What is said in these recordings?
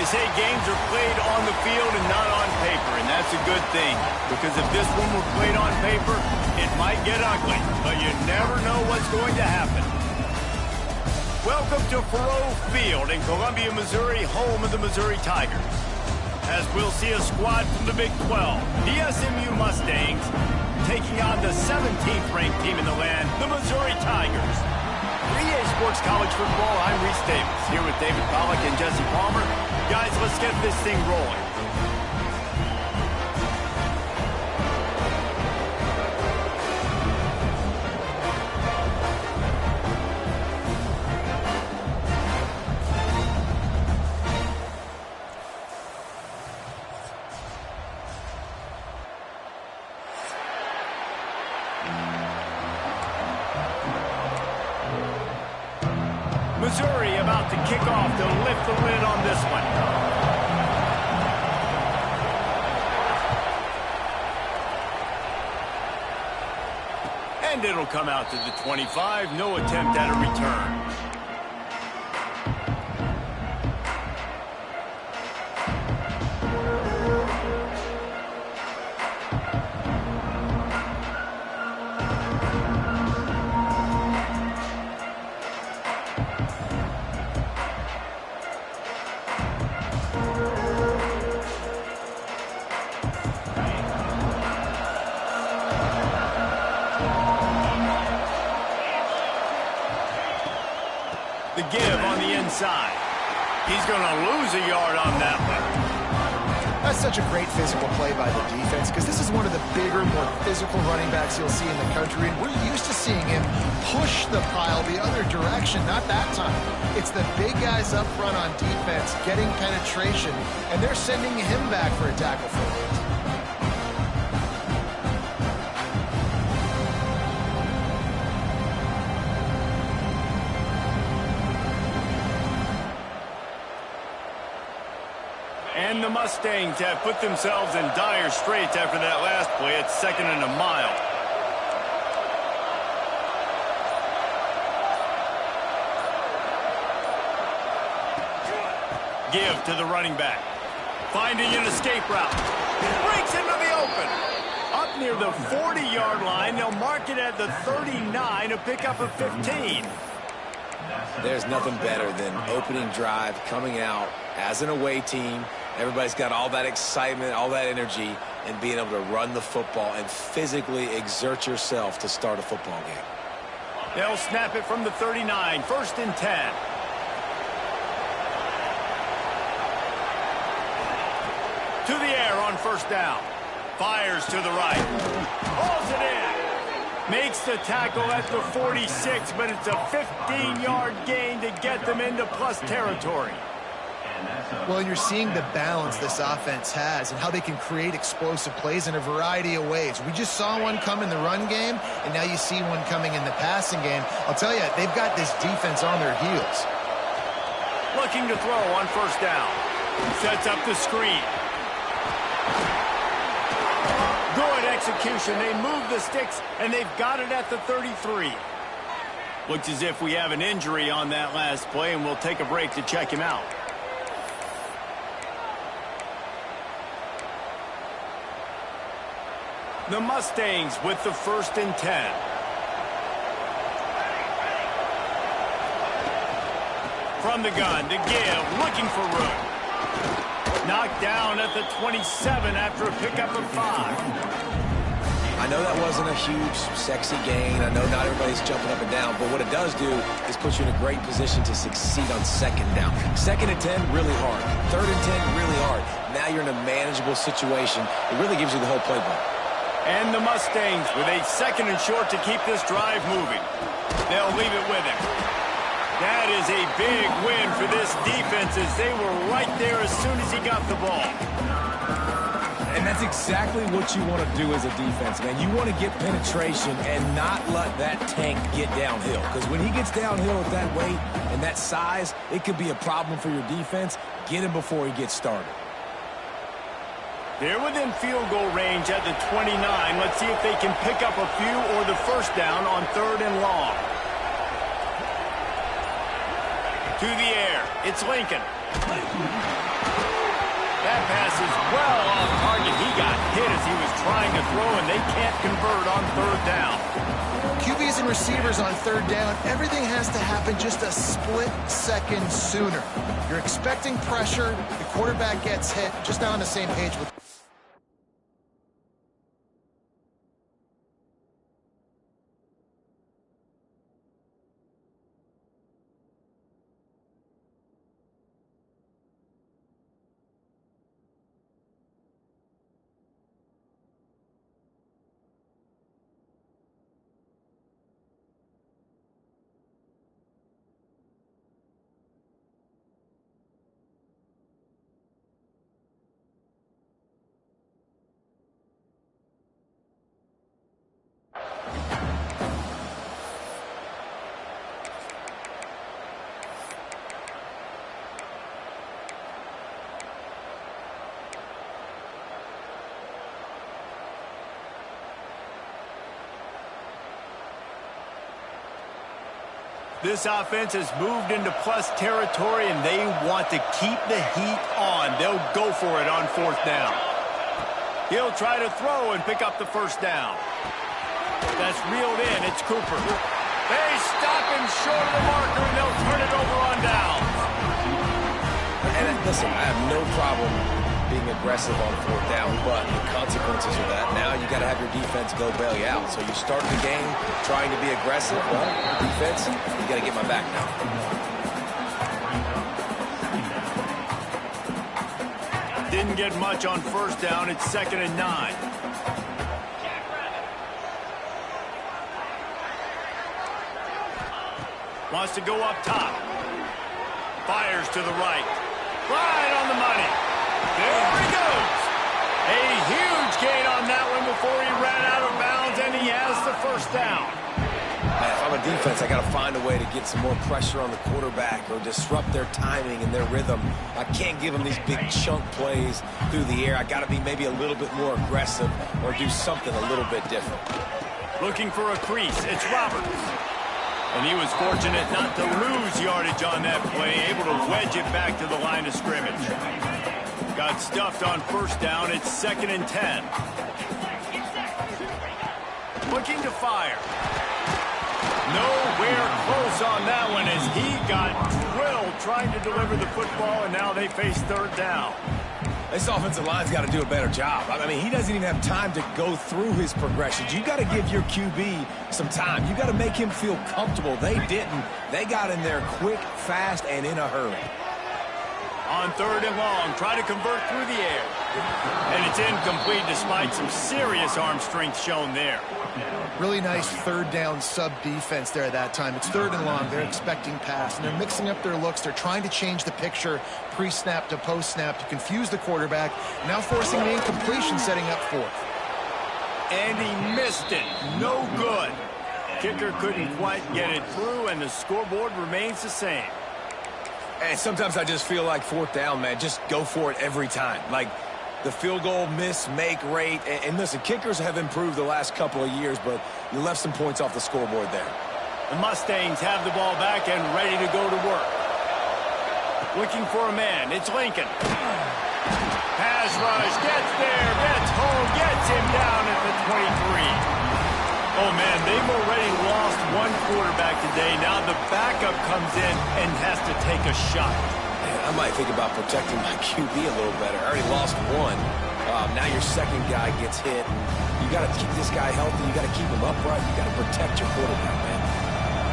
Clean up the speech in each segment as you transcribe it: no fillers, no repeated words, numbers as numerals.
They say games are played on the field and not on paper, and that's a good thing. Because if this one were played on paper, it might get ugly, but you never know what's going to happen. Welcome to Faurot Field in Columbia, Missouri, home of the Missouri Tigers. As we'll see a squad from the Big 12, the SMU Mustangs, taking on the 17th ranked team in the land, the Missouri Tigers. For EA Sports College Football, I'm Reese Davis, here with David Pollack and Jesse Palmer. Guys, let's get this thing rolling. Missouri about to kick off to lift the lid on this one. And it'll come out to the 25. No attempt at a return. The give on the inside. He's going to lose a yard on that one. That's such a great physical play by the defense because this is one of the bigger, more physical running backs you'll see in the country, and we're used to seeing him push the pile the other direction. Not that time. It's the big guys up front on defense getting penetration, and they're sending him back for a tackle for a loss. And the Mustangs have put themselves in dire straits after that last play. It's 2nd and a mile. Give to the running back. Finding an escape route. Breaks into the open. Up near the 40-yard line. They'll mark it at the 39, a pickup of 15. There's nothing better than opening drive, coming out as an away team. Everybody's got all that excitement, all that energy, and being able to run the football and physically exert yourself to start a football game. They'll snap it from the 39, 1st and 10. To the air on 1st down. Fires to the right. Hauls it in. Makes the tackle at the 46, but it's a 15-yard gain to get them into plus territory. Well, you're seeing the balance this offense has and how they can create explosive plays in a variety of ways. We just saw one come in the run game, and now you see one coming in the passing game. I'll tell you, they've got this defense on their heels. Looking to throw on 1st down. Sets up the screen. Good execution. They move the sticks, and they've got it at the 33. Looks as if we have an injury on that last play, and we'll take a break to check him out. The Mustangs with the 1st and 10. From the gun to give, looking for room. Knocked down at the 27 after a pickup of 5. I know that wasn't a huge, sexy gain. I know not everybody's jumping up and down, but what it does do is put you in a great position to succeed on 2nd down. 2nd and 10, really hard. 3rd and 10, really hard. Now you're in a manageable situation. It really gives you the whole playbook. And the Mustangs with a 2nd and short to keep this drive moving. They'll leave it with him. That is a big win for this defense as they were right there as soon as he got the ball. And that's exactly what you want to do as a defense, man. You want to get penetration and not let that tank get downhill. Because when he gets downhill at that weight and that size, it could be a problem for your defense. Get him before he gets started. They're within field goal range at the 29. Let's see if they can pick up a few or the 1st down on 3rd and long. To the air. It's Lincoln. That pass is well off target. He got hit as he was trying to throw, and they can't convert on third down. QBs and receivers on third down, everything has to happen just a split second sooner. You're expecting pressure, the quarterback gets hit, just not on the same page with. This offense has moved into plus territory, and they want to keep the heat on. They'll go for it on fourth down. He'll try to throw and pick up the first down. That's reeled in. It's Cooper. They stop him short of the marker, and they'll turn it over on down. And listen, I have no problem being aggressive on fourth down, but the consequences of that, now you got to have your defense go bail you out. So you start the game trying to be aggressive. Well, defense, you got to get my back now. Didn't get much on first down. It's 2nd and 9. Wants to go up top. Fires to the right. Right on the money. There he goes. A huge gain on that one before he ran out of bounds, and he has the first down. Man, if I'm a defense, I got to find a way to get some more pressure on the quarterback or disrupt their timing and their rhythm. I can't give them these big chunk plays through the air. I got to be maybe a little bit more aggressive or do something a little bit different. Looking for a crease. It's Roberts. And he was fortunate not to lose yardage on that play, able to wedge it back to the line of scrimmage. Got stuffed on first down. It's 2nd and 10. Looking to fire. Nowhere close on that one as he got drilled trying to deliver the football, and now they face third down. This offensive line's got to do a better job. I mean, he doesn't even have time to go through his progressions. You got to give your QB some time. You got to make him feel comfortable. They didn't. They got in there quick, fast, and in a hurry. On 3rd and long, try to convert through the air. And it's incomplete despite some serious arm strength shown there. Really nice third down sub-defense there at that time. It's 3rd and long. They're expecting pass, and they're mixing up their looks. They're trying to change the picture pre-snap to post-snap to confuse the quarterback, now forcing the incompletion, setting up 4th. And he missed it. No good. Kicker couldn't quite get it through, and the scoreboard remains the same. And sometimes I just feel like 4th down, man, just go for it every time. Like the field goal miss-make rate. And listen, kickers have improved the last couple of years, but you left some points off the scoreboard there. The Mustangs have the ball back and ready to go to work. Looking for a man. It's Lincoln. Pass rush. Gets there. Gets home. Gets him down at the 23. Oh, man, they've already lost one quarterback today. Now the backup comes in and has to take a shot. Man, I might think about protecting my QB a little better. I already lost one. Now your second guy gets hit. You got to keep this guy healthy. You got to keep him upright. You got to protect your quarterback, man.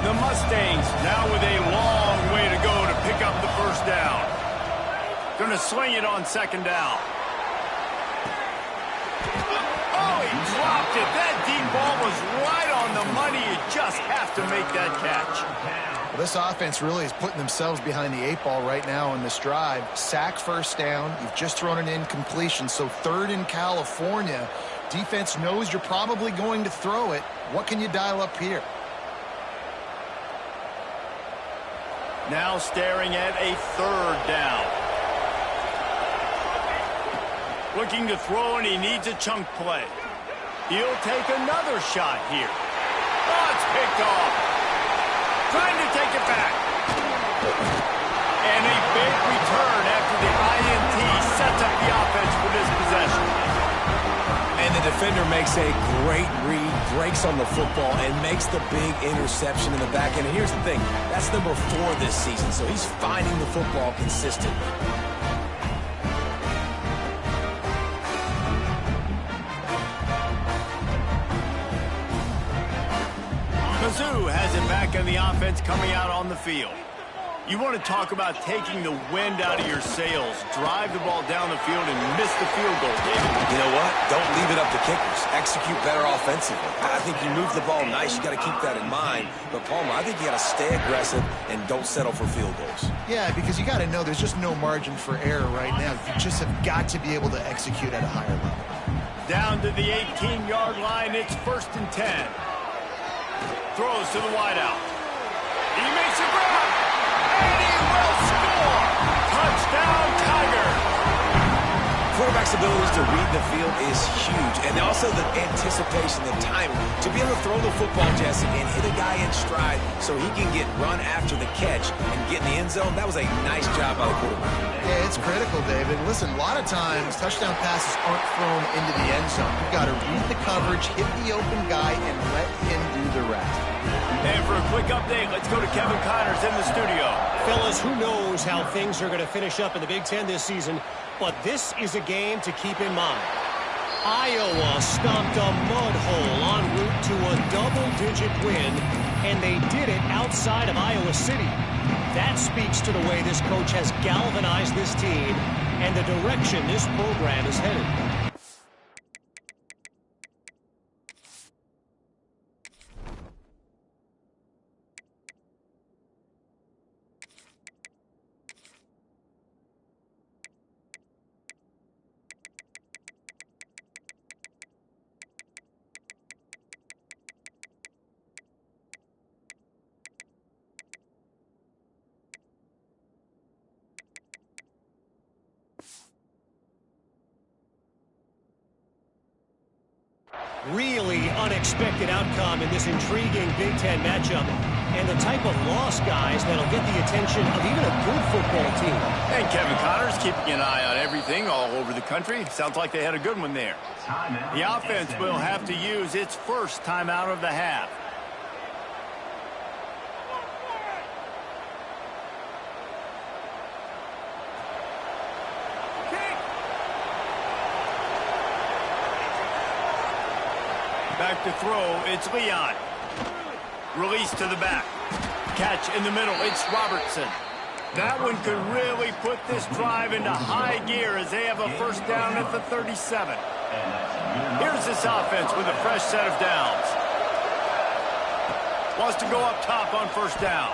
The Mustangs now with a long way to go to pick up the first down. Going to swing it on 2nd down. Oh, he dropped it. That deep ball was right on the money. You just have to make that catch. Well, this offense really is putting themselves behind the 8 ball right now in this drive. Sack first down. You've just thrown an incompletion. So 3rd in California. Defense knows you're probably going to throw it. What can you dial up here? Now staring at a 3rd down. Looking to throw, and he needs a chunk play. He'll take another shot here. Oh, it's picked off. Trying to take it back. And a big return after the INT sets up the offense for this possession. And the defender makes a great read, breaks on the football, and makes the big interception in the back end. And here's the thing, that's number 4 this season, so he's finding the football consistently. Mizzou has it back on the offense coming out on the field. You want to talk about taking the wind out of your sails. Drive the ball down the field and miss the field goal, David. You know what? Don't leave it up to kickers. Execute better offensively. I think you move the ball nice. You got to keep that in mind. But, Palmer, I think you got to stay aggressive and don't settle for field goals. Yeah, because you got to know there's just no margin for error right now. You just have got to be able to execute at a higher level. Down to the 18-yard line. It's 1st and 10. Throws to the wideout. He makes a grab. And he will score! Touchdown, Tigers! Quarterback's abilities to read the field is huge. And also the anticipation, the timing. To be able to throw the football, Jesse, and hit a guy in stride so he can get run after the catch and get in the end zone, that was a nice job by the quarterback. Yeah, it's critical, David. Listen, a lot of times touchdown passes aren't thrown into the end zone. You've got to read the coverage, hit the open guy, and let him do the rest. And for a quick update, let's go to Kevin Connors in the studio. Fellas, who knows how things are going to finish up in the Big Ten this season, but this is a game to keep in mind. Iowa stomped a mud hole en route to a double-digit win, and they did it outside of Iowa City. That speaks to the way this coach has galvanized this team and the direction this program is headed. Really unexpected outcome in this intriguing Big Ten matchup, and the type of loss, guys, that'll get the attention of even a good football team. And Kevin Connors keeping an eye on everything all over the country. Sounds like they had a good one there. The offense will have to use its first timeout of the half. Back to throw, it's Leon. Release to the back. Catch in the middle, it's Robertson. That one could really put this drive into high gear as they have a first down at the 37. Here's this offense with a fresh set of downs. Wants to go up top on first down.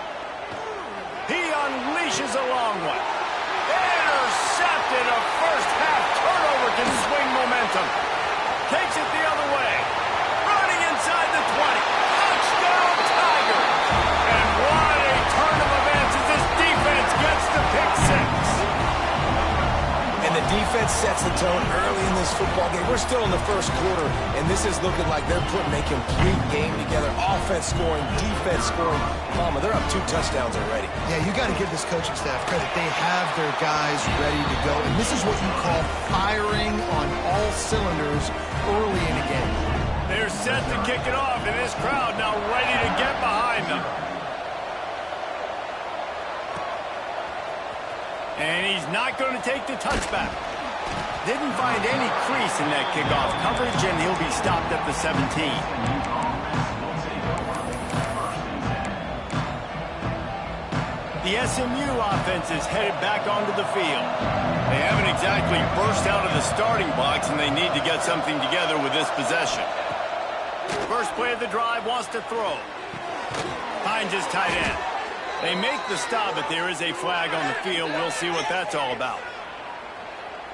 He unleashes a long one. Intercepted. A first half turnover can swing momentum. Takes it the other way. Inside the 20. Touchdown, Tigers! And what a turn of events as this defense gets the pick six. And the defense sets the tone early in this football game. We're still in the first quarter, and this is looking like they're putting a complete game together. Offense scoring, defense scoring. Palmer, they're up 2 touchdowns already. Yeah, you got to give this coaching staff credit. They have their guys ready to go, and this is what you call firing on all cylinders early in a game. They're set to kick it off, and this crowd now ready to get behind them. And he's not going to take the touchback. Didn't find any crease in that kickoff coverage, and he'll be stopped at the 17. The SMU offense is headed back onto the field. They haven't exactly burst out of the starting blocks, and they need to get something together with this possession. First play of the drive, wants to throw. Finds his tight end. They make the stop, but there is a flag on the field. We'll see what that's all about.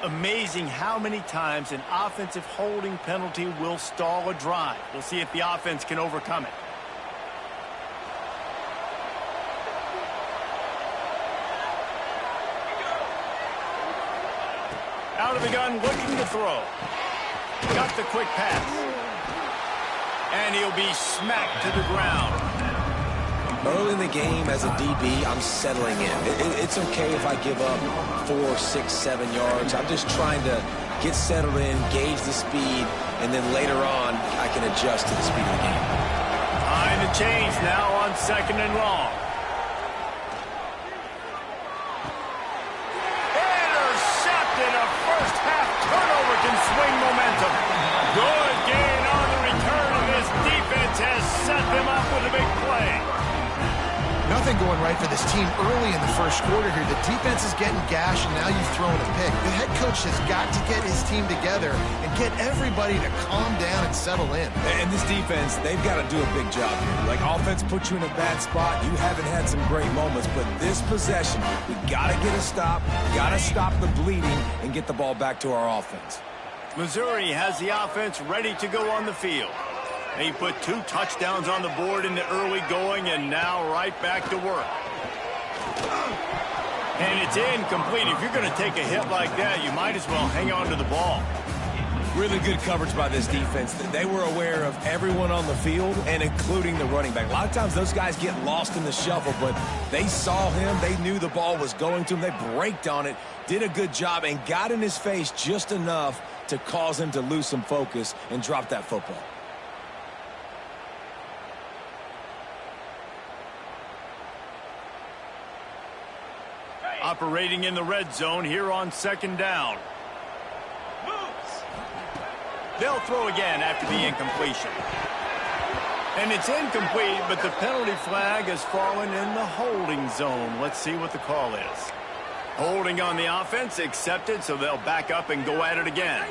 Amazing how many times an offensive holding penalty will stall a drive. We'll see if the offense can overcome it. Out of the gun, looking to throw. Got the quick pass. And he'll be smacked to the ground. Early in the game, as a DB, I'm settling in. It's okay if I give up 4, 6, 7 yards. I'm just trying to get settled in, gauge the speed, and then later on, I can adjust to the speed of the game. Time to change now on 2nd and long. Intercepted. A first-half turnover can swing momentum. Good gain on the return, and this defense has set them up with a big play. Nothing going right for this team early in the first quarter here. The defense is getting gashed, and now you've thrown a pick. The head coach has got to get his team together and get everybody to calm down and settle in. And this defense, they've got to do a big job here. Like, offense puts you in a bad spot. You haven't had some great moments, but this possession, we got to get a stop, got to stop the bleeding, and get the ball back to our offense. Missouri has the offense ready to go on the field. He put 2 touchdowns on the board in the early going, and now right back to work. And it's incomplete. If you're going to take a hit like that, you might as well hang on to the ball. Really good coverage by this defense. They were aware of everyone on the field, and including the running back. A lot of times those guys get lost in the shuffle, but they saw him. They knew the ball was going to him. They braked on it, did a good job, and got in his face just enough to cause him to lose some focus and drop that football. Operating in the red zone here on 2nd down. They'll throw again after the incompletion. And it's incomplete, but the penalty flag has fallen in the holding zone. Let's see what the call is. Holding on the offense, accepted, so they'll back up and go at it again.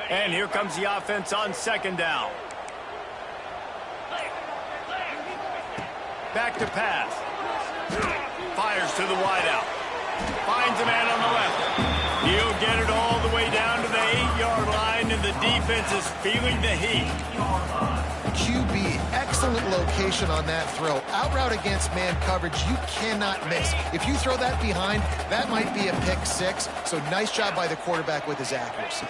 And here comes the offense on 2nd down. Back to pass. Fires to the wideout. Finds a man on the left. He'll get it all the way down to the 8-yard line, and the defense is feeling the heat. QB, excellent location on that throw. Out route against man coverage, you cannot miss. If you throw that behind, that might be a pick 6. So nice job by the quarterback with his accuracy.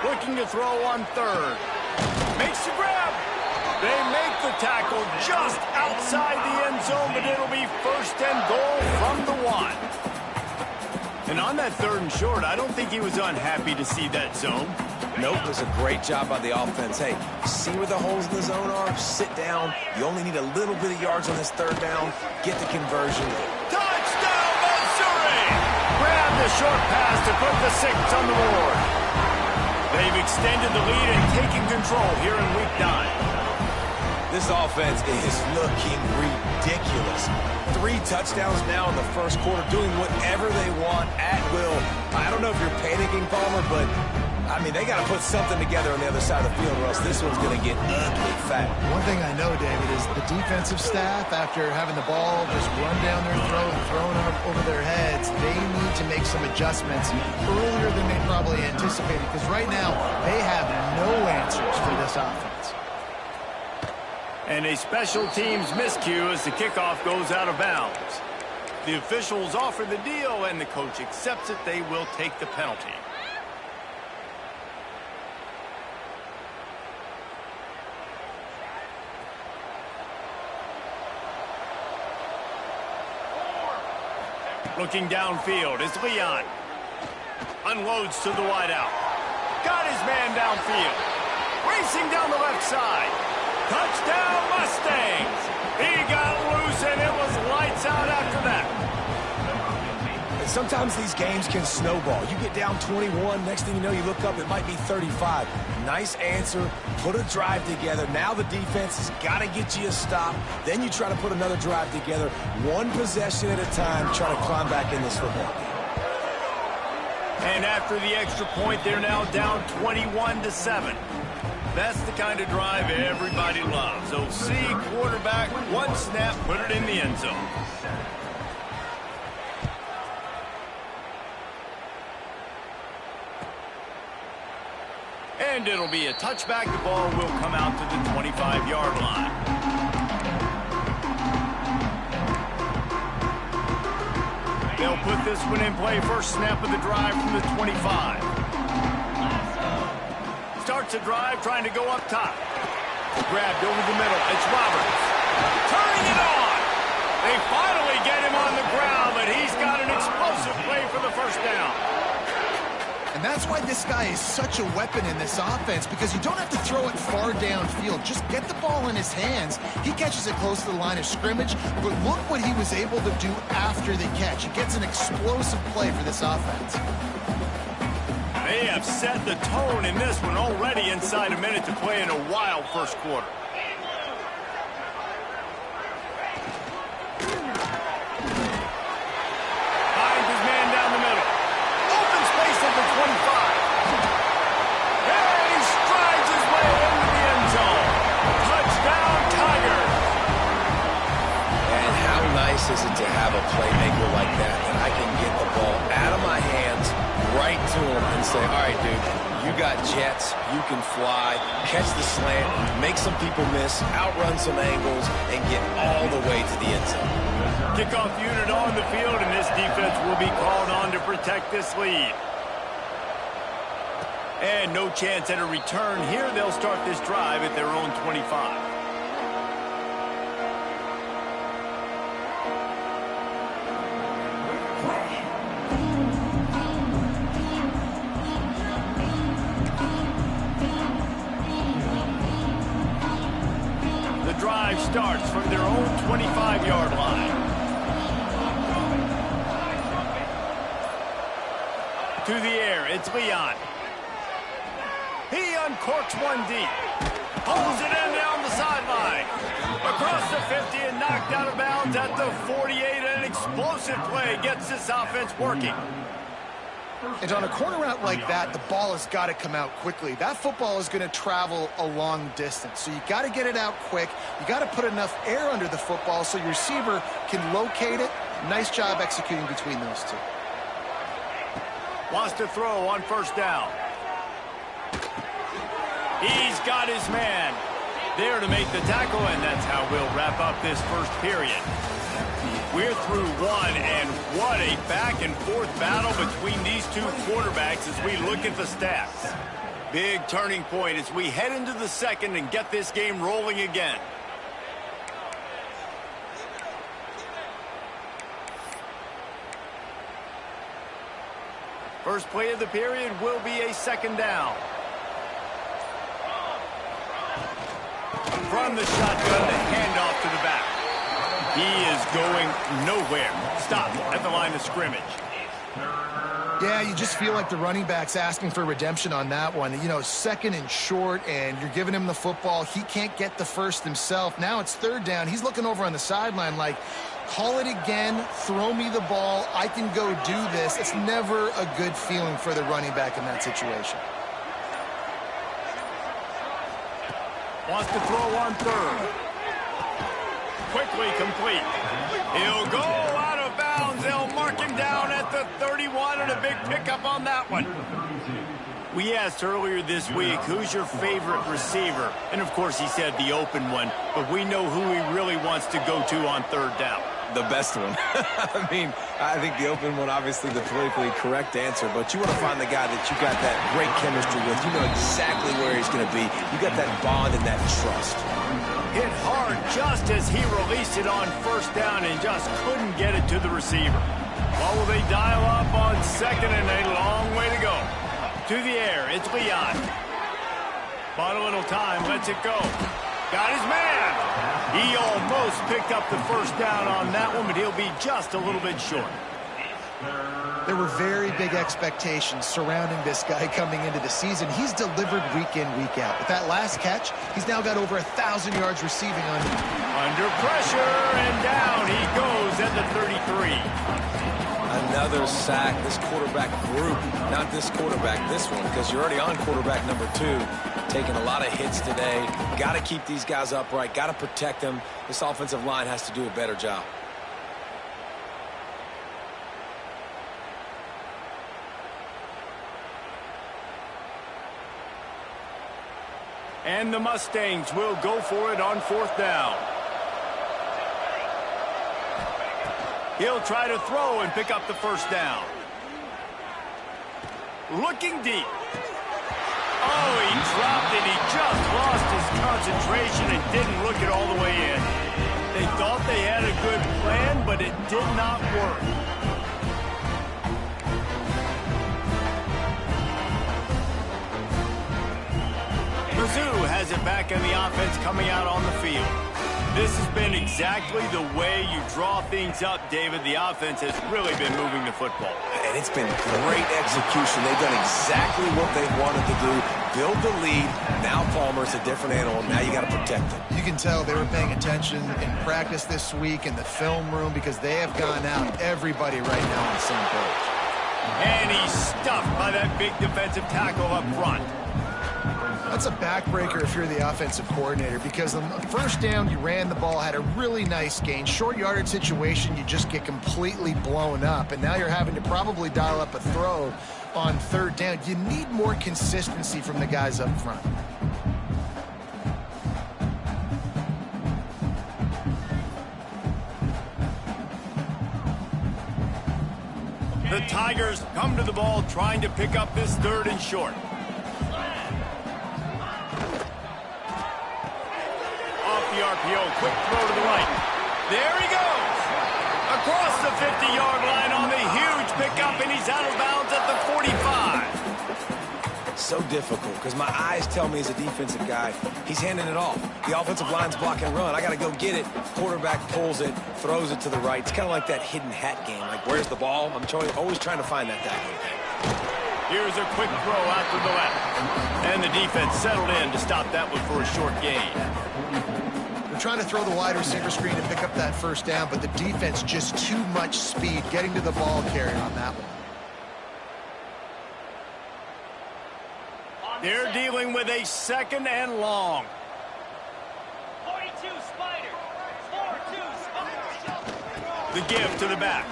Looking to throw on 3rd. Makes the grab. They make the tackle just outside the end zone, but it'll be 1st and goal from the 1. And on that 3rd and short, I don't think he was unhappy to see that zone. Nope, it was a great job by the offense. Hey, see where the holes in the zone are? Sit down. You only need a little bit of yards on this 3rd down. Get the conversion. Touchdown, Missouri! Grab the short pass to put the 6 on the board. They've extended the lead and taken control here in Week 9. This offense is looking ridiculous. 3 touchdowns now in the first quarter, doing whatever they want at will. I don't know if you're panicking, Palmer, but, I mean, they got to put something together on the other side of the field, or else this one's going to get ugly fat. One thing I know, David, is the defensive staff, after having the ball just run down their throat and thrown up over their heads, they need to make some adjustments earlier than they probably anticipated, because right now they have no answers for this offense. And a special teams miscue as the kickoff goes out of bounds. The officials offer the deal, and the coach accepts it. They will take the penalty. Looking downfield is Leon. Unloads to the wideout. Got his man downfield. Racing down the left side. Touchdown, Mustangs! He got loose, and it was lights out after that. And sometimes these games can snowball. You get down 21, next thing you know, you look up, it might be 35. Nice answer, put a drive together. Now the defense has got to get you a stop. Then you try to put another drive together. One possession at a time, try to climb back in this football game. And after the extra point, they're now down 21-7. That's the kind of drive everybody loves. OC, quarterback, one snap, put it in the end zone. And it'll be a touchback. The ball will come out to the 25-yard line. They'll put this one in play. First snap of the drive from the 25. Starts the drive trying to go up top. Grabbed over the middle. It's Roberts. Turning it on. They finally get him on the ground, but he's got an explosive play for the first down. And that's why this guy is such a weapon in this offense, because you don't have to throw it far downfield. Just get the ball in his hands. He catches it close to the line of scrimmage, but look what he was able to do after the catch. He gets an explosive play for this offense. They have set the tone in this one already inside a minute to play in a wild first quarter. Finds his man down the middle. Open space at the 25. And he strides his way into the end zone. Touchdown, Tigers. And how nice is it to have a playmaker like that I can get the ball out of my hands, right to him, and say, all right, dude, you got jets, you can fly, catch the slant, make some people miss, outrun some angles, and get all the way to the end zone. Kickoff unit on the field, and this defense will be called on to protect this lead. And no chance at a return here. They'll start this drive at their own 25. Drive starts from their own 25-yard line. To the air, it's Leon. He uncorks one deep. Pulls it in down the sideline. Across the 50 and knocked out of bounds at the 48. An explosive play gets this offense working. And on a corner route like that, the ball has got to come out quickly. That football is going to travel a long distance. So you got to get it out quick. You got to put enough air under the football so your receiver can locate it. Nice job executing between those two. Wants to throw on first down. He's got his man there to make the tackle, and that's how we'll wrap up this first period. We're through one, and what a back-and-forth battle between these two quarterbacks as we look at the stats. Big turning point as we head into the second and get this game rolling again. First play of the period will be a second down. From the shotgun, the handoff to the back. He is going nowhere. Stop at the line of scrimmage. Yeah, you just feel like the running back's asking for redemption on that one. You know, second and short, and you're giving him the football. He can't get the first himself. Now it's third down. He's looking over on the sideline like, call it again, throw me the ball, I can go do this. It's never a good feeling for the running back in that situation. Wants to throw on third. Quickly complete. He'll go out of bounds. They'll mark him down at the 31, and a big pickup on that one. We asked earlier this week, who's your favorite receiver? And, of course, he said the open one, but we know who he really wants to go to on third down. The best one. I mean, I think the open one, obviously the politically correct answer, but you want to find the guy that you got that great chemistry with. You know exactly where he's going to be. You got that bond and that trust. Hit hard just as he released it on first down and just couldn't get it to the receiver. Well, will they dial up on second, and a long way to go. To the air, it's Leon. Bought a little time, lets it go. Got his man. He almost picked up the first down on that one, but he'll be just a little bit short. There were very big expectations surrounding this guy coming into the season. He's delivered week in, week out. With that last catch, he's now got over 1,000 yards receiving on him. Under pressure, and down he goes at the 33. Another sack. This quarterback group, not this quarterback, this one, because you're already on quarterback number 2. Taking a lot of hits today. Got to keep these guys upright. Got to protect them. This offensive line has to do a better job. And the Mustangs will go for it on fourth down. He'll try to throw and pick up the first down. Looking deep. Oh, he dropped it. He just lost his concentration and didn't look it all the way in. They thought they had a good plan, but it did not work. Mizzou has it back in the offense coming out on the field. This has been exactly the way you draw things up, David. The offense has really been moving the football. And it's been great execution. They've done exactly what they wanted to do. Build the lead. Now Palmer's a different animal. Now you got to protect him. You can tell they were paying attention in practice this week in the film room because they have gone out. Everybody right now on the same page. And he's stuffed by that big defensive tackle up front. That's a backbreaker if you're the offensive coordinator because on the first down, you ran the ball, had a really nice gain. Short yardage situation, you just get completely blown up. And now you're having to probably dial up a throw on third down. You need more consistency from the guys up front. The Tigers come to the ball trying to pick up this third and short. The RPO, quick throw to the right. There he goes. Across the 50-yard line on the huge pickup, and he's out of bounds at the 45. So difficult because my eyes tell me as a defensive guy, he's handing it off. The offensive line's block and run. I got to go get it. Quarterback pulls it, throws it to the right. It's kind of like that hidden hat game. Like, where's the ball? I'm always trying to find that thing. Here's a quick throw out to the left. And the defense settled in to stop that one for a short gain. Trying to throw the wide receiver screen and pick up that first down, but the defense just too much speed getting to the ball carrier on that one. They're dealing with a second and long. 42 Spider. 4-2 Spider. The give to the back.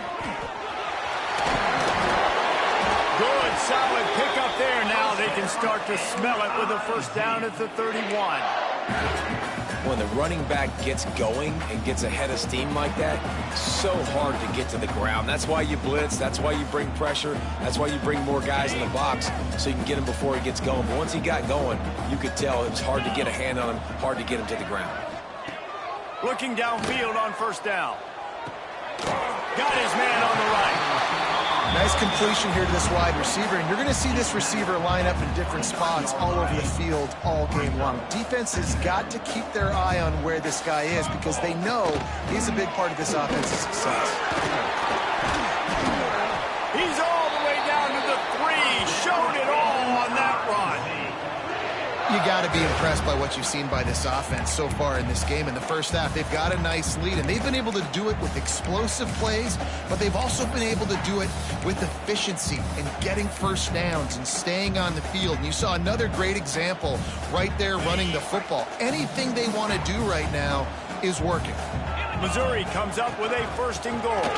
Good, solid pickup there. Now they can start to smell it with a first down at the 31. When the running back gets going and gets ahead of steam like that, so hard to get to the ground. That's why you blitz. That's why you bring pressure. That's why you bring more guys in the box so you can get him before he gets going. But once he got going, you could tell it was hard to get a hand on him, hard to get him to the ground. Looking downfield on first down. Got his man on the right. Nice completion here to this wide receiver, and you're going to see this receiver line up in different spots all over the field all game long. Defense has got to keep their eye on where this guy is because they know he's a big part of this offense's success. He's all the way down to the 3. Showed it all on that run. You got to be impressed by what you've seen by this offense so far in this game. In the first half, they've got a nice lead, and they've been able to do it with explosive plays, but they've also been able to do it with efficiency and getting first downs and staying on the field. And you saw another great example right there running the football. Anything they want to do right now is working. Missouri comes up with a first and goal.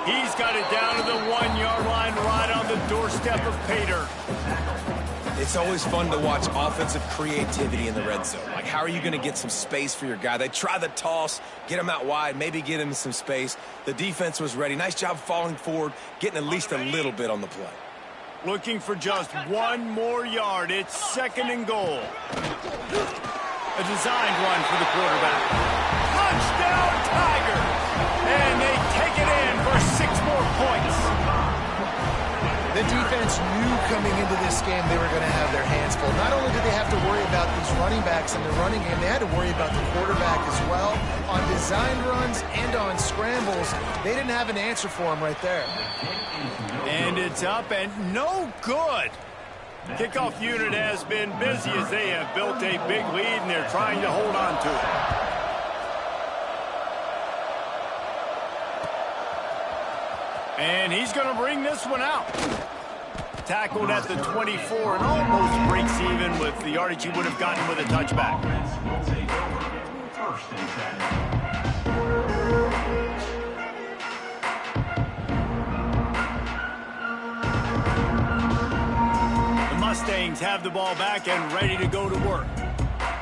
He's got it down to the 1-yard line right on the doorstep of Pater. It's always fun to watch offensive creativity in the red zone. Like, how are you going to get some space for your guy? They try the toss, get him out wide, maybe get him some space. The defense was ready. Nice job falling forward, getting at least a little bit on the play. Looking for just one more yard. It's second and goal. A designed run for the quarterback. Touchdown, Tigers! And they take it in for 6 more points. The defense knew coming into this game they were going to have their hands full. Not only did they have to worry about these running backs in the running game, they had to worry about the quarterback as well. On design runs and on scrambles, they didn't have an answer for him right there. And it's up and no good. Kickoff unit has been busy as they have built a big lead and they're trying to hold on to it. And he's going to bring this one out. Tackled at the 24 and almost breaks even with the yardage he would have gotten with a touchback. The Mustangs have the ball back and ready to go to work.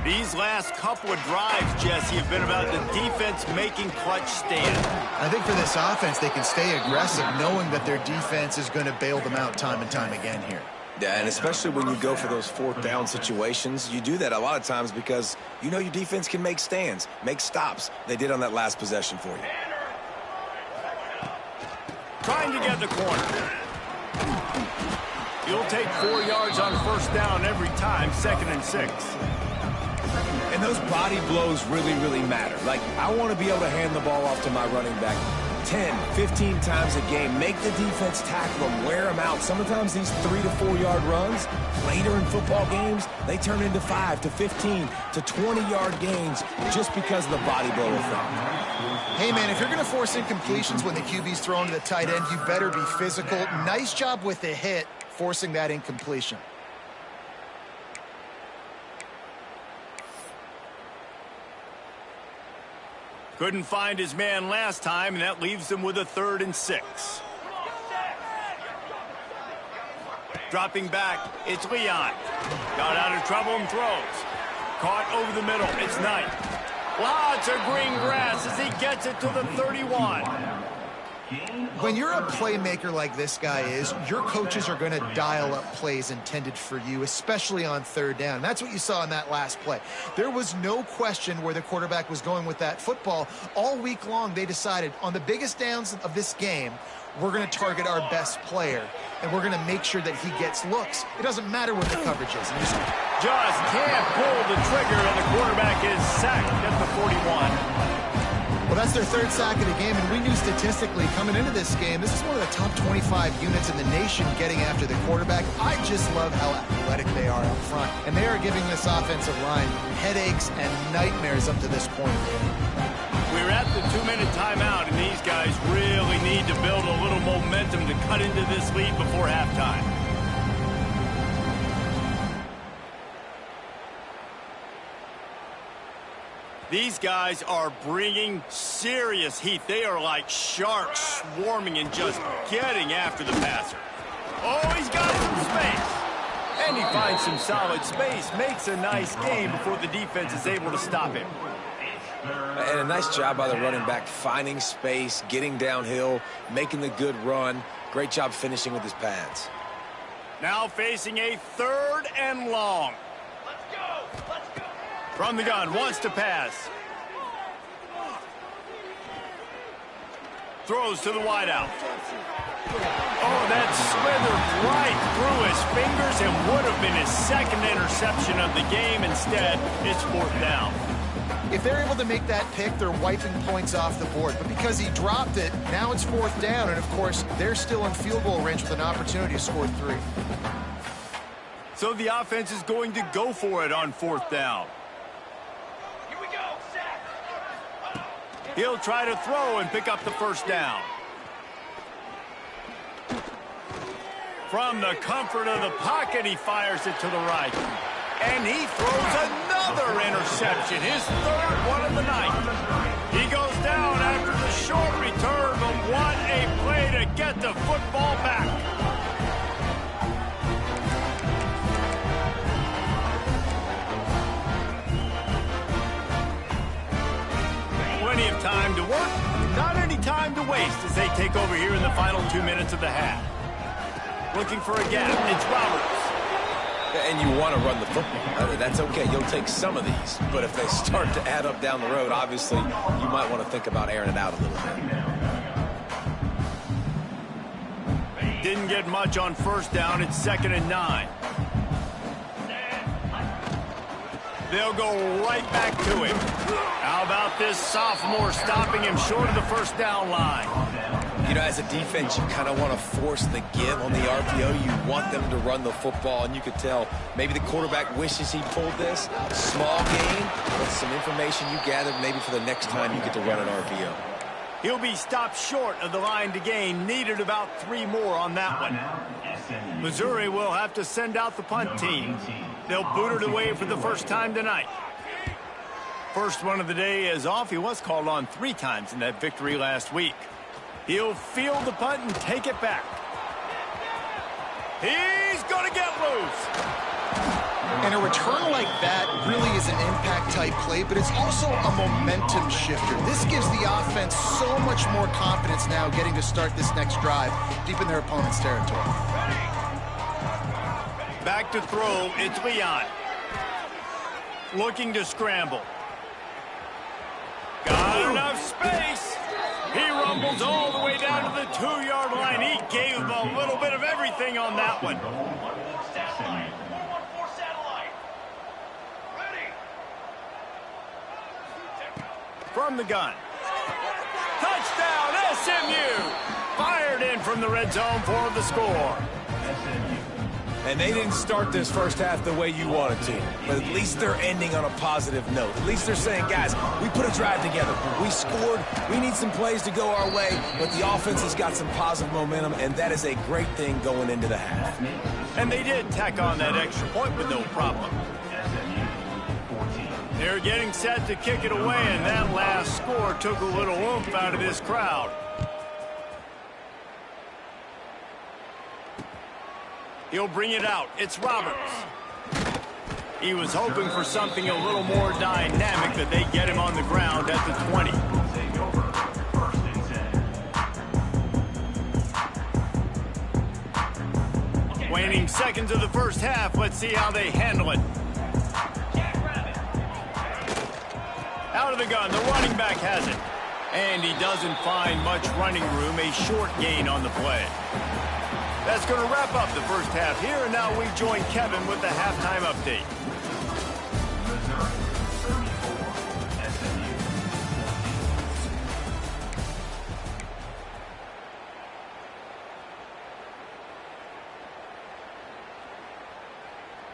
These last couple of drives, Jesse, have been about the defense making clutch stands. I think for this offense, they can stay aggressive knowing that their defense is going to bail them out time and time again here. Yeah, and especially when you go for those fourth down situations, you do that a lot of times because you know your defense can make stands, make stops. They did on that last possession for you. Trying to get the corner. You'll take 4 yards on first down every time, 2nd and 6. And those body blows really, really matter. Like, I want to be able to hand the ball off to my running back 10, 15 times a game. Make the defense tackle them, wear them out. Sometimes these 3 to 4 yard runs, later in football games, they turn into 5 to 15 to 20-yard gains just because of the body blow effect. Hey, man, if you're going to force incompletions when the QB's throwing to the tight end, you better be physical. Nice job with the hit, forcing that incompletion. Couldn't find his man last time, and that leaves him with a 3rd and 6. Dropping back, it's Leon. Got out of trouble and throws. Caught over the middle, it's Knight. Lots of green grass as he gets it to the 31. When you're a playmaker like this guy is, your coaches are going to dial up plays intended for you, especially on 3rd down. That's what you saw in that last play. There was no question where the quarterback was going with that football. All week long, they decided on the biggest downs of this game, we're going to target our best player, and we're going to make sure that he gets looks. It doesn't matter what the coverage is. Just can't pull the trigger, and the quarterback is sacked at the 41. Well, that's their 3rd sack of the game, and we knew statistically coming into this game, this is one of the top 25 units in the nation getting after the quarterback. I just love how athletic they are up front, and they are giving this offensive line headaches and nightmares up to this point. We're at the 2-minute timeout, and these guys really need to build a little momentum to cut into this lead before halftime. These guys are bringing serious heat. They are like sharks swarming and just getting after the passer. Oh, he's got some space. And he finds some solid space, makes a nice game before the defense is able to stop him. And a nice job by the running back, finding space, getting downhill, making the good run. Great job finishing with his pads. Now facing a 3rd and long. From the gun, wants to pass. Throws to the wideout. Oh, that slithered right through his fingers and would have been his 2nd interception of the game. Instead, it's 4th down. If they're able to make that pick, they're wiping points off the board. But because he dropped it, now it's 4th down. And, of course, they're still in field goal range with an opportunity to score 3. So the offense is going to go for it on 4th down. He'll try to throw and pick up the 1st down. From the comfort of the pocket, he fires it to the right. And he throws another interception, his 3rd one of the night. He goes down after the short return, but what a play to get the football back. Plenty of time to work, not any time to waste as they take over here in the final 2 minutes of the half. Looking for a gap, it's Roberts. And you want to run the football. That's okay. You'll take some of these. But if they start to add up down the road, obviously, you might want to think about airing it out a little bit. Didn't get much on 1st down. It's 2nd and 9. They'll go right back to him. How about this sophomore stopping him short of the 1st down line? You know, as a defense, you kind of want to force the give on the RPO. You want them to run the football, and you could tell maybe the quarterback wishes he pulled this. Small gain, but some information you gathered maybe for the next time you get to run an RPO. He'll be stopped short of the line to gain. Needed about 3 more on that one. Missouri will have to send out the punt team. They'll boot it away for the first time tonight. First one of the day is off. He was called on 3 times in that victory last week. He'll field the punt and take it back. He's going to get loose. And a return like that really is an impact-type play, but it's also a momentum shifter. This gives the offense so much more confidence now getting to start this next drive deep in their opponent's territory. Back to throw, it's Leon. Looking to scramble. Got enough space. He rumbles all the way down to the 2-yard line. He gave him a little bit of everything on that one. From the gun. Touchdown, SMU! Fired in from the red zone for the score. And they didn't start this first half the way you wanted to. But at least they're ending on a positive note. At least they're saying, guys, we put a drive together. We scored. We need some plays to go our way. But the offense has got some positive momentum, and that is a great thing going into the half. And they did tack on that extra point with no problem. They're getting set to kick it away, and that last score took a little oomph out of this crowd. He'll bring it out. It's Roberts. He was hoping for something a little more dynamic, that they get him on the ground at the 20. Waning seconds of the first half. Let's see how they handle it. Out of the gun, the running back has it. And he doesn't find much running room, a short gain on the play. That's going to wrap up the first half here, and now we join Kevin with the halftime update.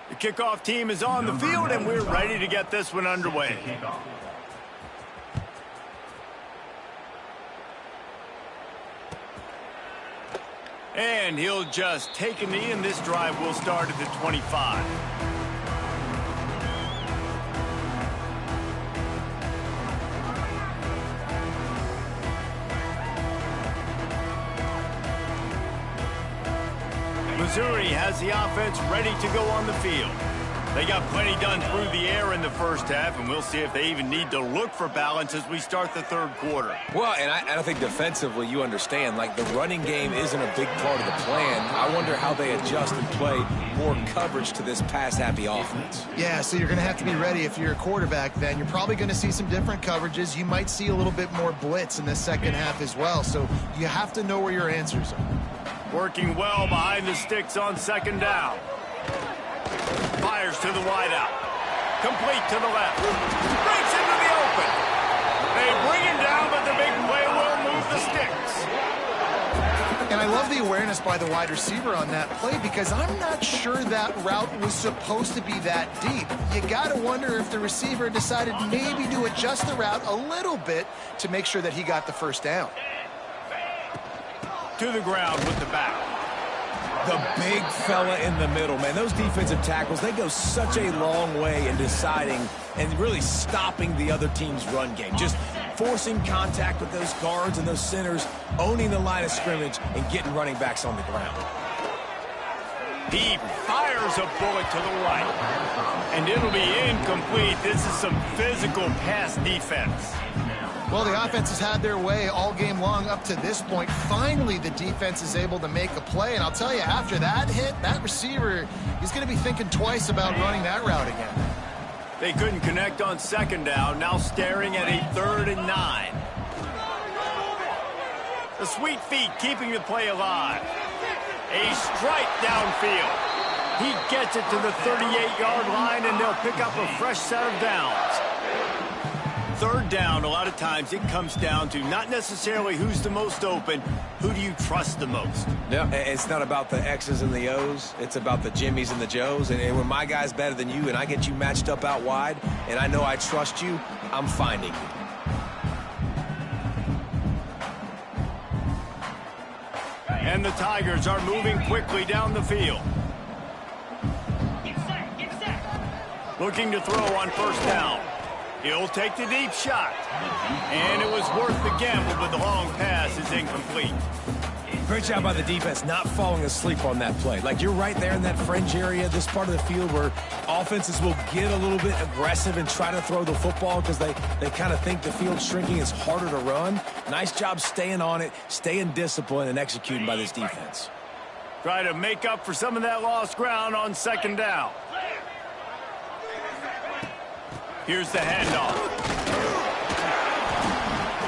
The kickoff team is on the field, and we're ready to get this one underway. And he'll just take a knee, and this drive will start at the 25. Missouri has the offense ready to go on the field. They got plenty done through the air in the first half, and we'll see if they even need to look for balance as we start the third quarter. Well, and I think defensively, you understand, like, the running game isn't a big part of the plan. I wonder how they adjust and play more coverage to this pass-happy offense. Yeah, so you're going to have to be ready if you're a quarterback then. You're probably going to see some different coverages. You might see a little bit more blitz in the second half as well, so you have to know where your answers are. Working well behind the sticks on second down. Fires to the wideout. Complete to the left. Breaks into the open. They bring him down, but the big play will move the sticks. And I love the awareness by the wide receiver on that play, because I'm not sure that route was supposed to be that deep. You got to wonder if the receiver decided maybe to adjust the route a little bit to make sure that he got the first down. To the ground with the back. The big fella in the middle, man. Those defensive tackles, they go such a long way in deciding and really stopping the other team's run game. Just forcing contact with those guards and those centers, owning the line of scrimmage, and getting running backs on the ground. He fires a bullet to the right. And it'll be incomplete. This is some physical pass defense. Well, the offense has had their way all game long up to this point. Finally, the defense is able to make a play. And I'll tell you, after that hit, that receiver, he's going to be thinking twice about running that route again. They couldn't connect on second down. Now staring at a 3rd and 9. The sweet feet keeping the play alive. A strike downfield. He gets it to the 38-yard line, and they'll pick up a fresh set of downs. Third down, a lot of times it comes down to not necessarily who's the most open, who do you trust the most? Yeah, it's not about the X's and the O's. It's about the Jimmys and the Joes. And when my guy's better than you and I get you matched up out wide and I know I trust you, I'm finding you. And the Tigers are moving quickly down the field. Looking to throw on first down. He'll take the deep shot. And it was worth the gamble, but the long pass is incomplete. Great job by the defense not falling asleep on that play. Like, you're right there in that fringe area, this part of the field where offenses will get a little bit aggressive and try to throw the football because they kind of think the field's shrinking. It's harder to run. Nice job staying on it, staying disciplined, and executing by this defense. Try to make up for some of that lost ground on second down. Here's the handoff.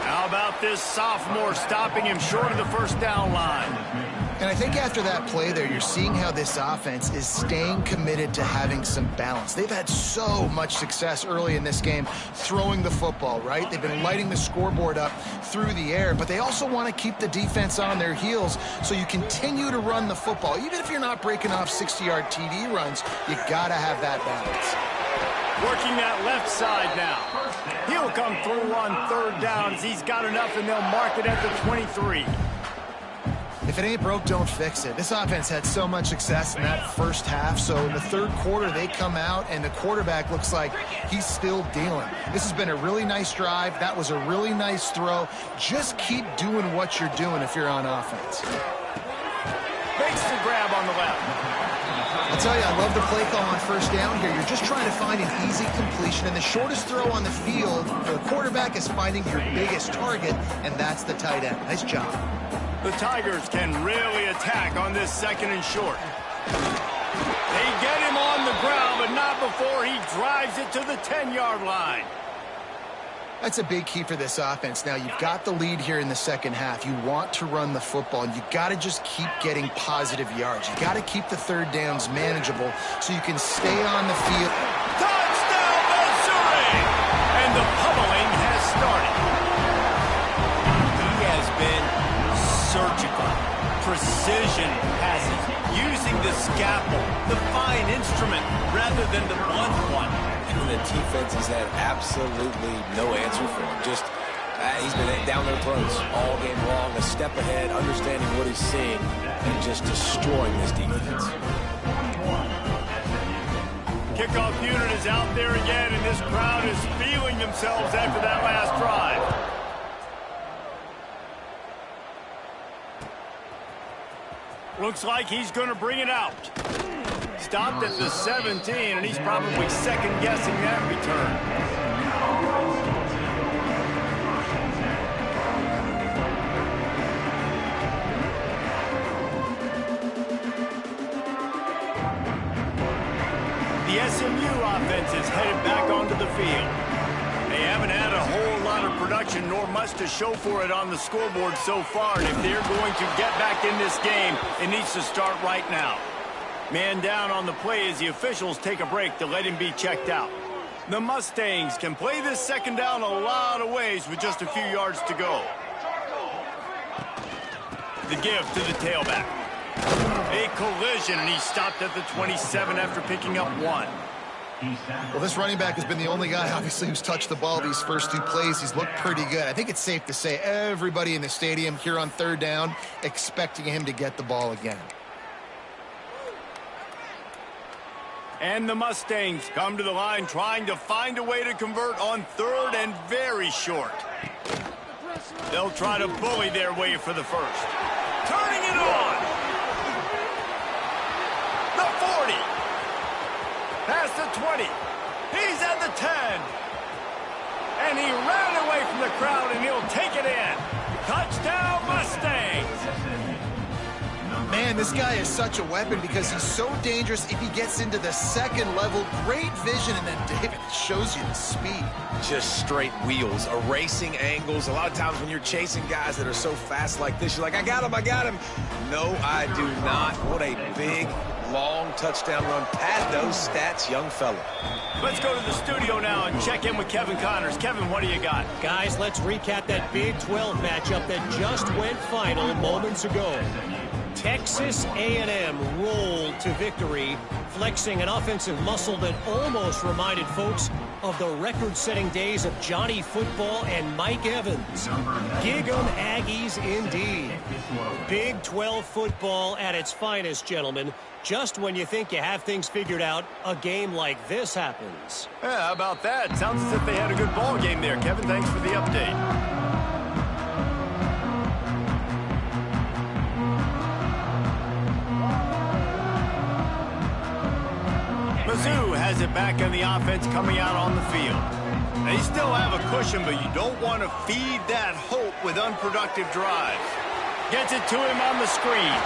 How about this sophomore stopping him short of the first down line? And I think after that play there, you're seeing how this offense is staying committed to having some balance. They've had so much success early in this game throwing the football, right? They've been lighting the scoreboard up through the air, but they also want to keep the defense on their heels, so you continue to run the football. Even if you're not breaking off 60-yard TD runs, you got to have that balance. Working that left side now. He'll come through on third downs. He's got enough, and they'll mark it at the 23. If it ain't broke, don't fix it. This offense had so much success in that first half, so in the third quarter, they come out, and the quarterback looks like he's still dealing. This has been a really nice drive. That was a really nice throw. Just keep doing what you're doing if you're on offense. Makes the grab on the left. I'll tell you, I love the play call on first down here. You're just trying to find an easy completion, and the shortest throw on the field for the quarterback is finding your biggest target, and that's the tight end. Nice job. The Tigers can really attack on this second and short. They get him on the ground, but not before he drives it to the 10-yard line. That's a big key for this offense. Now, you've got the lead here in the second half. You want to run the football, and you got to just keep getting positive yards. You got to keep the third downs manageable so you can stay on the field. Touchdown, Missouri! And the pummeling has started. He has been surgical, precision passes, using the scalpel, the fine instrument, rather than the blunt one. And the defense has had absolutely no answer for him. Just, he's been down their throats all game long, a step ahead, understanding what he's seeing, and just destroying this defense. Kickoff unit is out there again, and this crowd is feeling themselves after that last drive. Looks like he's going to bring it out. Stopped at the 17, and he's probably second-guessing that return. The SMU offense is headed back onto the field. They haven't had a whole lot of production, nor much to show for it on the scoreboard so far, and if they're going to get back in this game, it needs to start right now. Man down on the play as the officials take a break to let him be checked out. The Mustangs can play this second down a lot of ways with just a few yards to go. The give to the tailback. A collision, and he stopped at the 27 after picking up one. Well, this running back has been the only guy, obviously, who's touched the ball these first two plays. He's looked pretty good. I think it's safe to say everybody in the stadium here on third down expecting him to get the ball again. And the Mustangs come to the line trying to find a way to convert on third and very short. They'll try to bully their way for the first. Turning it on. The 40. Past the 20. He's at the 10. And he ran away from the crowd, and he'll take it in. Touchdown, Mustangs. Man, this guy is such a weapon because he's so dangerous if he gets into the second level. Great vision, and then David shows you the speed. Just straight wheels, erasing angles. A lot of times when you're chasing guys that are so fast like this, you're like, I got him. No, I do not. What a big, long touchdown run. Pad those stats, young fella. Let's go to the studio now and check in with Kevin Connors. Kevin, what do you got? Guys, let's recap that Big 12 matchup that just went final moments ago. Texas A&M rolled to victory, flexing an offensive muscle that almost reminded folks of the record-setting days of Johnny Football and Mike Evans. Gig 'em Aggies indeed. Big 12 football at its finest, gentlemen. Just when you think you have things figured out, a game like this happens. Yeah, how about that? Sounds as if they had a good ball game there. Kevin, thanks for the update. back in the offense coming out on the field. They still have a cushion, but you don't want to feed that hope with unproductive drives. Gets it to him on the screen.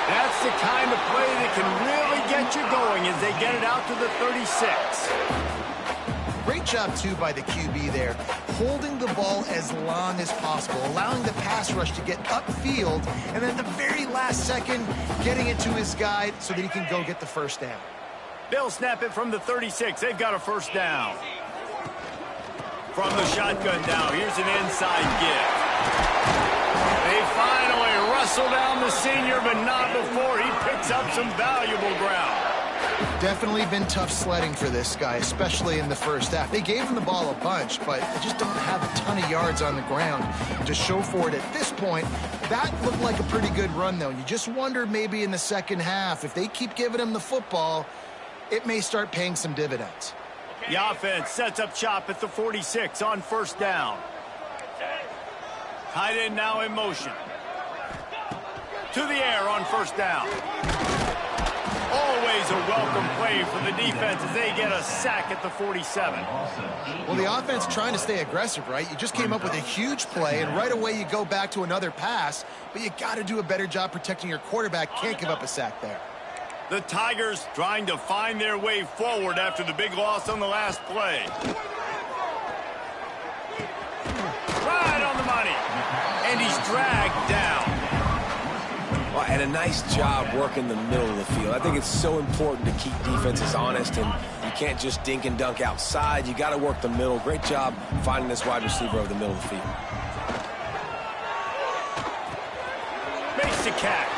That's the kind of play that can really get you going as they get it out to the 36. Great job, too, by the QB there, holding the ball as long as possible, allowing the pass rush to get upfield, and then at the very last second, getting it to his guy so that he can go get the first down. They'll snap it from the 36. They've got a first down. From the shotgun now, here's an inside give. They finally wrestle down the senior, but not before he picks up some valuable ground. Definitely been tough sledding for this guy, especially in the first half. They gave him the ball a bunch, but they just don't have a ton of yards on the ground to show for it at this point. That looked like a pretty good run, though. You just wonder maybe in the second half, if they keep giving him the football, it may start paying some dividends. The offense sets up shop at the 46 on first down. Tight end now in motion. To the air on first down. Always a welcome play for the defense as they get a sack at the 47. Well, the offense trying to stay aggressive, right? You just came up with a huge play, and right away you go back to another pass, but you got to do a better job protecting your quarterback. Can't give up a sack there. The Tigers trying to find their way forward after the big loss on the last play. Right on the money. And he's dragged down. Well, and a nice job working the middle of the field. I think it's so important to keep defenses honest, and you can't just dink and dunk outside. You got to work the middle. Great job finding this wide receiver over the middle of the field. Makes the catch.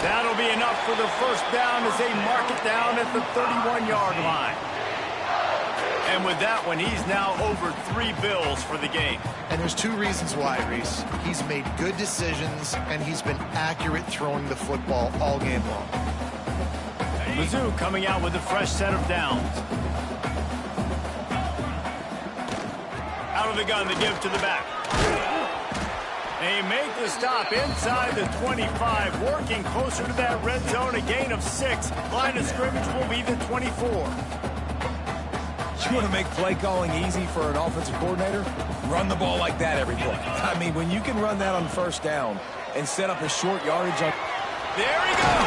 That'll be enough for the first down as they mark it down at the 31-yard line. And with that one, he's now over 3 bills for the game. And there's 2 reasons why, Reese. He's made good decisions, and he's been accurate throwing the football all game long. Mizzou coming out with a fresh set of downs. Out of the gun, the give to the back. They make the stop inside the 25, working closer to that red zone, a gain of 6. Line of scrimmage will be the 24. You want to make play calling easy for an offensive coordinator? Run the ball like that every play. I mean, when you can run that on first down and set up a short yardage on... There he goes.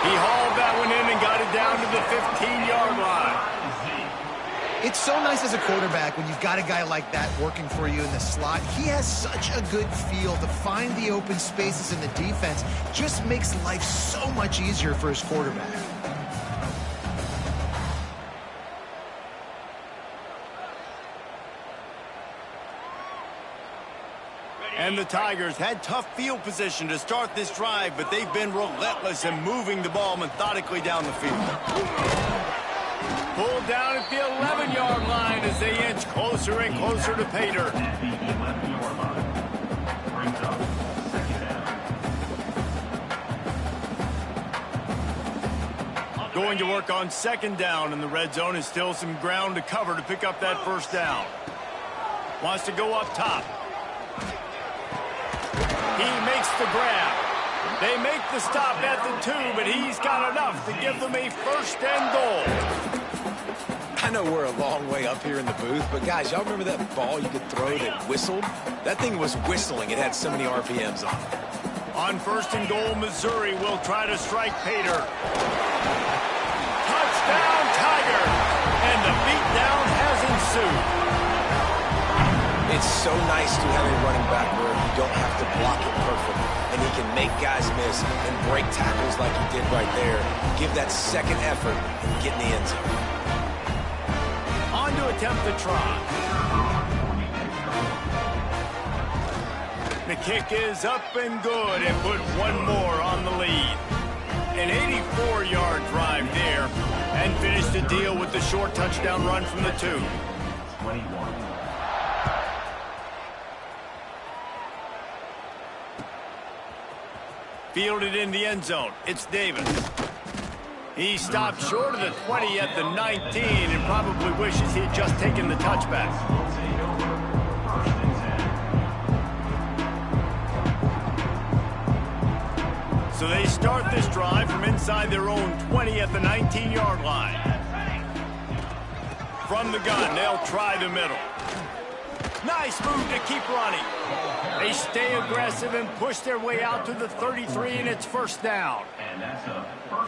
He hauled that one in and got it down to the 15-yard line. It's so nice as a quarterback when you've got a guy like that working for you in the slot. He has such a good feel to find the open spaces in the defense. Just makes life so much easier for his quarterback. And the Tigers had tough field position to start this drive, but they've been relentless in moving the ball methodically down the field. Pulled down at the 11-yard line as they inch closer and closer to Pater. Going to work on second down in the red zone is still some ground to cover to pick up that first down. Wants to go up top. He makes the grab. They make the stop at the 2, but he's got enough to give them a first and goal. I know we're a long way up here in the booth, but guys, y'all remember that ball you could throw that whistled? That thing was whistling. It had so many RPMs on it. On first and goal, Missouri will try to strike Pater. Touchdown, Tiger! And the beatdown has ensued. It's so nice to have a running back where you don't have to block it perfectly, and he can make guys miss and break tackles like he did right there. Give that second effort and get in the end zone. On to attempt the try. The kick is up and good and put one more on the lead. An 84-yard drive there and finish the deal with the short touchdown run from the 2. 21. Fielded in the end zone. It's Davis. He stopped short of the 20 at the 19 and probably wishes he had just taken the touchback. So they start this drive from inside their own 20 at the 19-yard line. From the gun, they'll try the middle. Nice move to keep running. They stay aggressive and push their way out to the 33, and it's first down.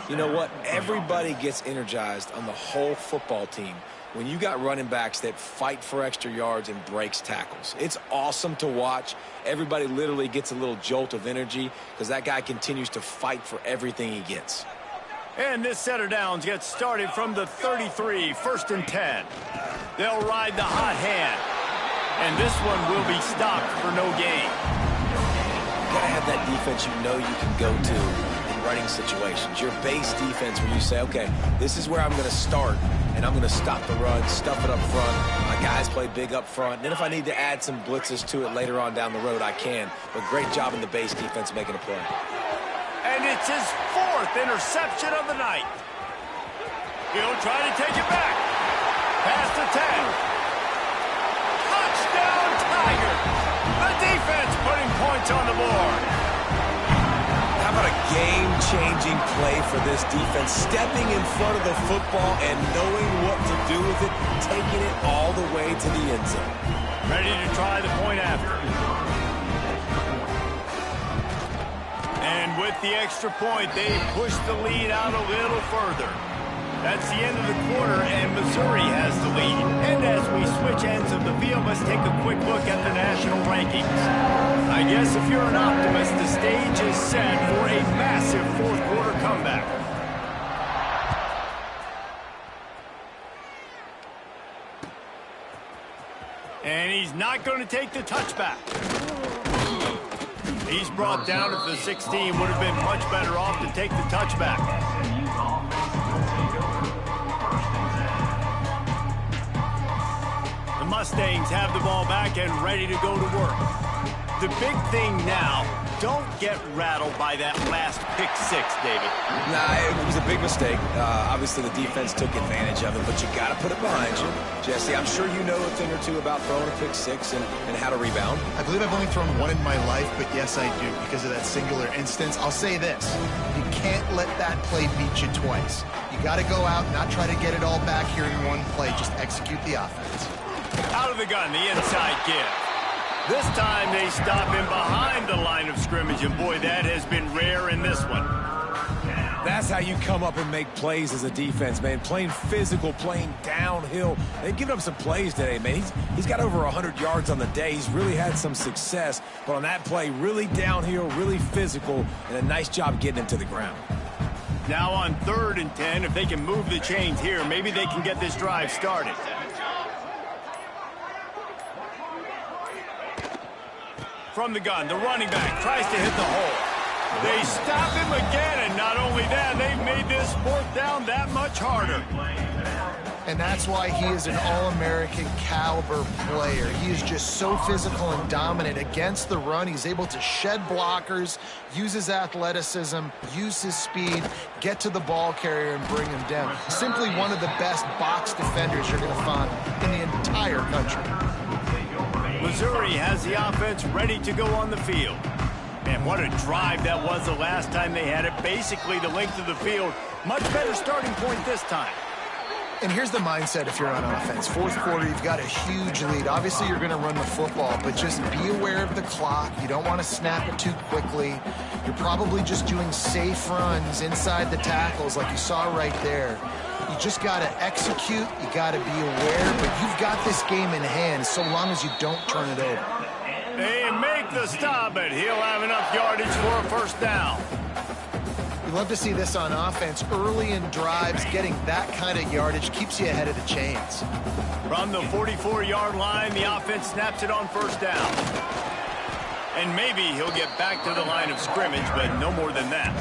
You know what? Everybody gets energized on the whole football team when you got running backs that fight for extra yards and breaks tackles. It's awesome to watch. Everybody literally gets a little jolt of energy because that guy continues to fight for everything he gets. And this set of downs gets started from the 33, first and 10. They'll ride the hot hand. And this one will be stopped for no gain. You gotta have that defense you know you can go to in running situations. Your base defense where you say, okay, this is where I'm gonna start, and I'm gonna stop the run, stuff it up front. My guys play big up front. And then if I need to add some blitzes to it later on down the road, I can. But great job in the base defense making a play. And it's his 4th interception of the night. He'll try to take it back. Past the 10. Touchdown, Tigers! The defense putting points on the board. How about a game-changing play for this defense? Stepping in front of the football and knowing what to do with it, taking it all the way to the end zone. Ready to try the point after. And with the extra point, they push the lead out a little further. That's the end of the quarter, and Missouri has the lead. And as we switch ends of the field, let's take a quick look at the national rankings. I guess if you're an optimist, the stage is set for a massive fourth-quarter comeback. And he's not going to take the touchback. He's brought down at the 16. Would have been much better off to take the touchback. The Mustangs have the ball back and ready to go to work. The big thing now, don't get rattled by that last pick six, David. Nah, it was a big mistake. Obviously, the defense took advantage of it, but you got to put it behind you. Jesse, I'm sure you know a thing or two about throwing a pick six and how to rebound. I believe I've only thrown one in my life, but yes, I do, because of that singular instance. I'll say this. You can't let that play beat you twice. You got to go out, not try to get it all back here in one play. Just execute the offense. Out of the gun, the inside give. This time they stop him behind the line of scrimmage, and boy, that has been rare in this one. That's how you come up and make plays as a defense, man. Playing physical, playing downhill. They've given up some plays today, man. He's got over 100 yards on the day. He's really had some success. But on that play, really downhill, really physical, and a nice job getting him to the ground. Now on 3rd and 10, if they can move the chains here, maybe they can get this drive started. From the gun, the running back tries to hit the hole. They stop him again, and not only that, they've made this 4th down that much harder. And that's why he is an All-American caliber player. He is just so physical and dominant against the run. He's able to shed blockers, use his athleticism, use his speed, get to the ball carrier and bring him down. Simply one of the best box defenders you're going to find in the entire country. Missouri has the offense ready to go on the field. Man, what a drive that was the last time they had it. Basically the length of the field. Much better starting point this time. And here's the mindset if you're on offense. 4th quarter, you've got a huge lead. Obviously, you're going to run the football, but just be aware of the clock. You don't want to snap it too quickly. You're probably just doing safe runs inside the tackles like you saw right there. You just got to execute. You got to be aware, but you've got this game in hand so long as you don't turn it over. They make the stop, but he'll have enough yardage for a first down. We love to see this on offense. Early in drives, getting that kind of yardage keeps you ahead of the chains. From the 44-yard line, the offense snaps it on first down. And maybe he'll get back to the line of scrimmage, but no more than that.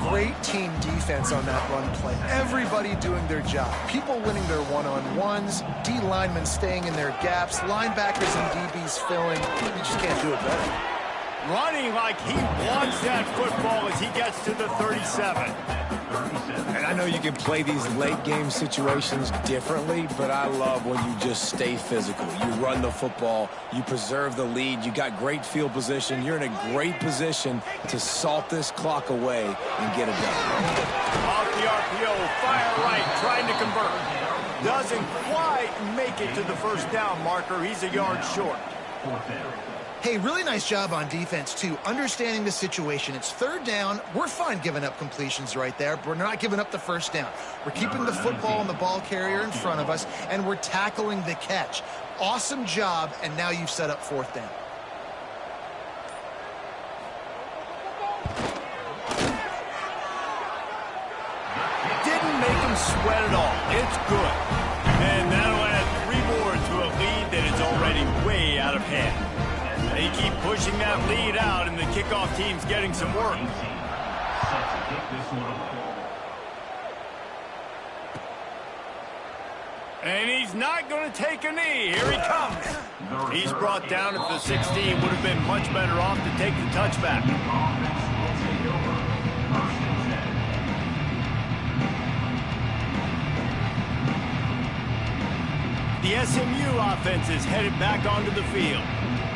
Great team defense on that run play. Everybody doing their job. People winning their one-on-ones, D linemen staying in their gaps, linebackers and DBs filling. You just can't do it better. Running like he wants that football as he gets to the 37. And I I know you can play these late game situations differently, but I love when you just stay physical. You run the football, you preserve the lead, you got great field position, you're in a great position to salt this clock away and get it done. Off the RPO, fire right, trying to convert. Doesn't quite make it to the first down marker. He's a yard short. Hey, really nice job on defense, too. Understanding the situation. It's third down. We're fine giving up completions right there, but we're not giving up the first down. We're keeping the football and the ball carrier in front of us, and we're tackling the catch. Awesome job, and now you've set up fourth down. Didn't make him sweat at all. It's good. And that'll add 3 more to a lead that is already way out of hand. They keep pushing that lead out, and the kickoff team's getting some work. And he's not going to take a knee. Here he comes. He's brought down at the 16. Would have been much better off to take the touchback. The SMU offense is headed back onto the field.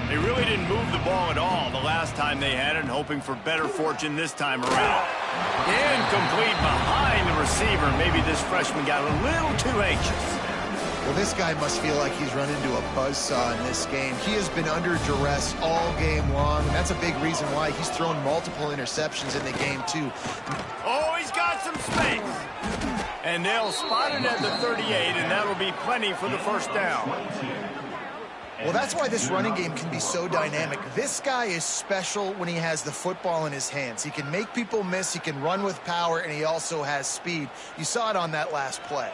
They really didn't move the ball at all the last time they had it, hoping for better fortune this time around. Incomplete behind the receiver. Maybe this freshman got a little too anxious. Well, this guy must feel like he's run into a buzzsaw in this game. He has been under duress all game long, and that's a big reason why he's thrown multiple interceptions in the game, too. Oh, he's got some space. And they'll spot it at the 38, and that'll be plenty for the first down. Well, that's why this running game can be so dynamic. This guy is special when he has the football in his hands. He can make people miss, he can run with power, and he also has speed. You saw it on that last play.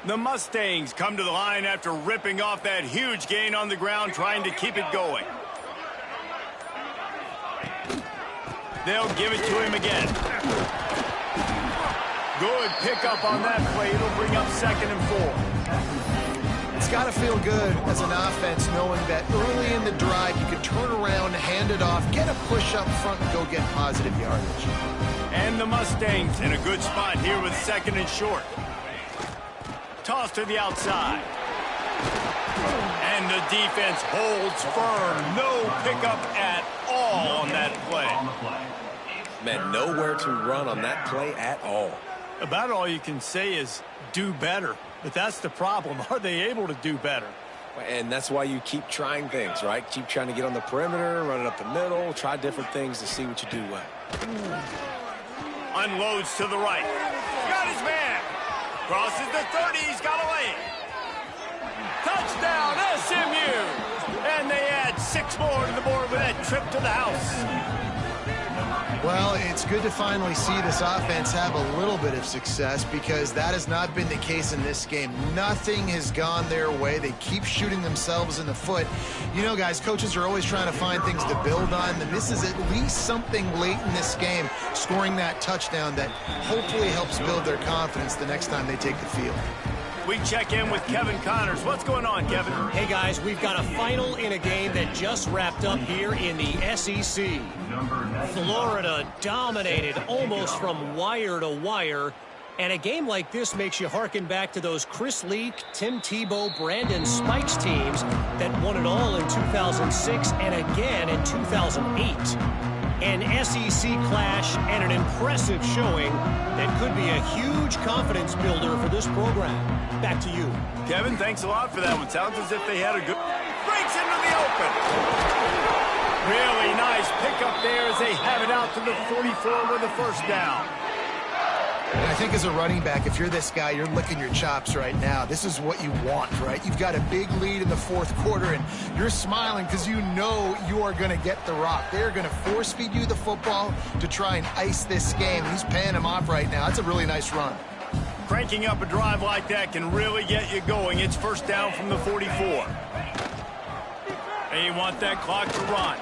The Mustangs come to the line after ripping off that huge gain on the ground, trying to keep it going. They'll give it to him again. Good pickup on that play. It'll bring up 2nd and 4. It's got to feel good as an offense knowing that early in the drive you can turn around, hand it off, get a push up front, and go get positive yardage. And the Mustangs in a good spot here with 2nd and short. Toss to the outside. And the defense holds firm. No pickup at all on that play. Man, nowhere to run on that play at all. About all you can say is do better. But that's the problem. Are they able to do better? And that's why you keep trying things, right? Keep trying to get on the perimeter, run it up the middle, try different things to see what you do well. Unloads to the right. Got his man. Crosses the 30. He's got a lane. Touchdown, SMU. And they add 6 more to the board with that trip to the house. Well, it's good to finally see this offense have a little bit of success because that has not been the case in this game. Nothing has gone their way. They keep shooting themselves in the foot. You know, guys, coaches are always trying to find things to build on, and this is at least something late in this game, scoring that touchdown that hopefully helps build their confidence the next time they take the field. We check in with Kevin Connors. What's going on, Kevin? Hey, guys, we've got a final in a game that just wrapped up here in the SEC. Florida dominated almost from wire to wire. And a game like this makes you harken back to those Chris Leak, Tim Tebow, Brandon Spikes teams that won it all in 2006 and again in 2008. An SEC clash and an impressive showing that could be a huge confidence builder for this program. Back to you. Kevin, thanks a lot for that one. Sounds as if they had a good... Breaks into the open. Really nice pickup there as they have it out to the 44 with the first down. And I think as a running back, if you're this guy, you're licking your chops right now. This is what you want, right? You've got a big lead in the fourth quarter, and you're smiling because you know you are going to get the rock. They're going to force feed you the football to try and ice this game. He's paying him off right now. That's a really nice run. Cranking up a drive like that can really get you going. It's first down from the 44. And you want that clock to run.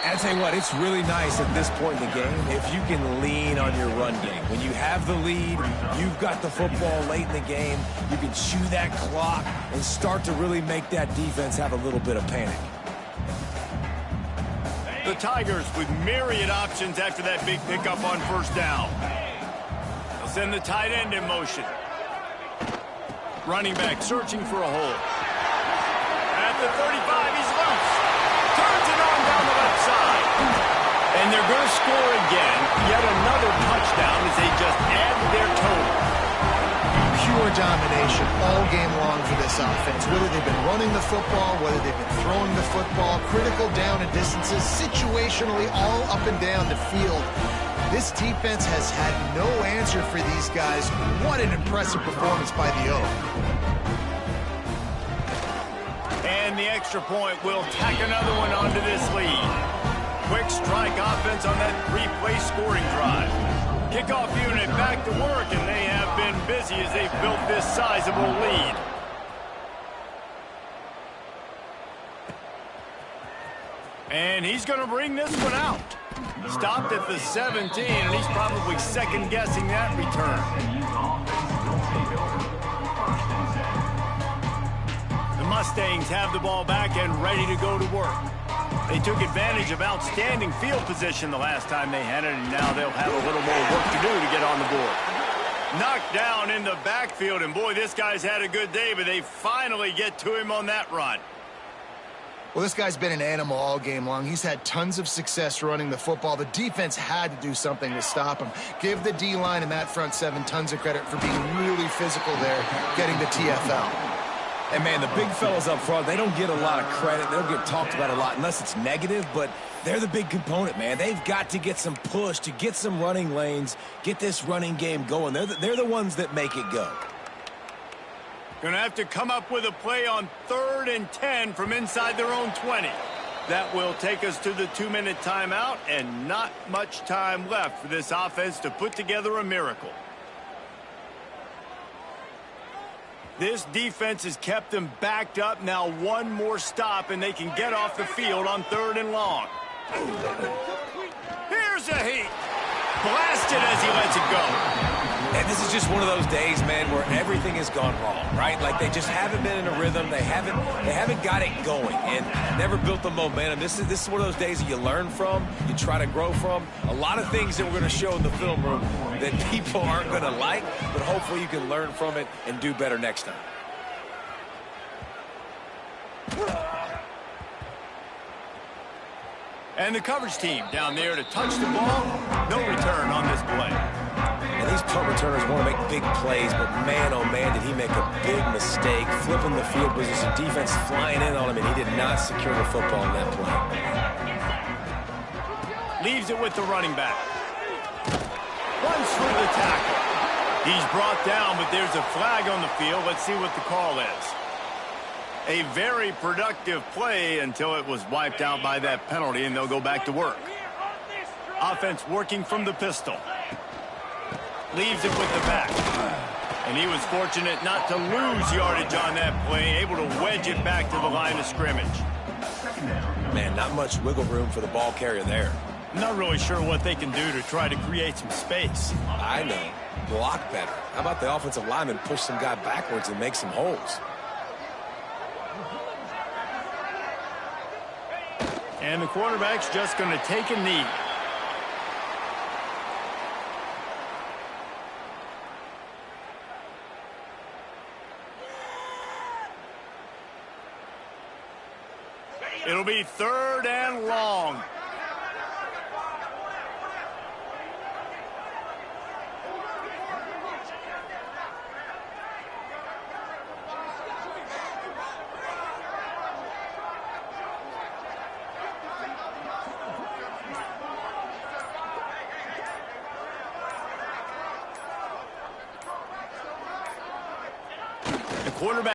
And I tell you what, it's really nice at this point in the game if you can lean on your run game. When you have the lead, you've got the football late in the game, you can chew that clock and start to really make that defense have a little bit of panic. The Tigers with myriad options after that big pickup on first down. They'll Send the tight end in motion. Running back searching for a hole. At the 35, he's loose. Turns it on down the left side. And they're going to score again. Yet another touchdown as they just add to their total. Pure domination all game long for this offense. Whether they've been running the football, whether they've been throwing the football, critical down and distances, situationally all up and down the field. This defense has had no answer for these guys. What an impressive performance by the O. And the extra point will tack another one onto this lead. Quick strike offense on that three-play scoring drive. Kickoff unit back to work, and they have been busy as they've built this sizable lead. And he's going to bring this one out. Stopped at the 17, and he's probably second-guessing that return. The Mustangs have the ball back and ready to go to work. They took advantage of outstanding field position the last time they had it, and now they'll have a little more work to do to get on the board. Knocked down in the backfield, and boy, this guy's had a good day, but they finally get to him on that run. Well, this guy's been an animal all game long. He's had tons of success running the football. The defense had to do something to stop him. Give the D-line and that front seven tons of credit for being really physical there, getting the TFL. And, man, the big fellas up front, they don't get a lot of credit. They don't get talked about a lot unless it's negative, but they're the big component, man. They've got to get some push, to get some running lanes, get this running game going. They're the ones that make it go. Going to have to come up with a play on 3rd and 10 from inside their own 20. That will take us to the 2-minute timeout, and not much time left for this offense to put together a miracle. This defense has kept them backed up. Now one more stop, and they can get off the field on 3rd and long. Here's a heat. Blasted as he lets it go. And this is just one of those days, man, where everything has gone wrong, right? Like they just haven't been in a rhythm. They haven't got it going and never built the momentum. This is one of those days that you learn from, you try to grow from. A lot of things that we're going to show in the film room that people aren't going to like, but hopefully you can learn from it and do better next time. And the coverage team down there to touch the ball. No return on this play. And these punt returners want to make big plays, but man, oh man, did he make a big mistake, flipping the field position, defense flying in on him, and he did not secure the football in that play. Leaves it with the running back. Runs through the tackle. He's brought down, but there's a flag on the field. Let's see what the call is. A very productive play until it was wiped out by that penalty, and they'll go back to work. Offense working from the pistol. Leaves it with the back. And he was fortunate not to lose yardage on that play, able to wedge it back to the line of scrimmage. Man, not much wiggle room for the ball carrier there. I'm not really sure what they can do to try to create some space. I know. Block better. How about the offensive lineman push some guy backwards and make some holes? And the quarterback's just going to take a knee. It'll be 3rd and long. The quarterback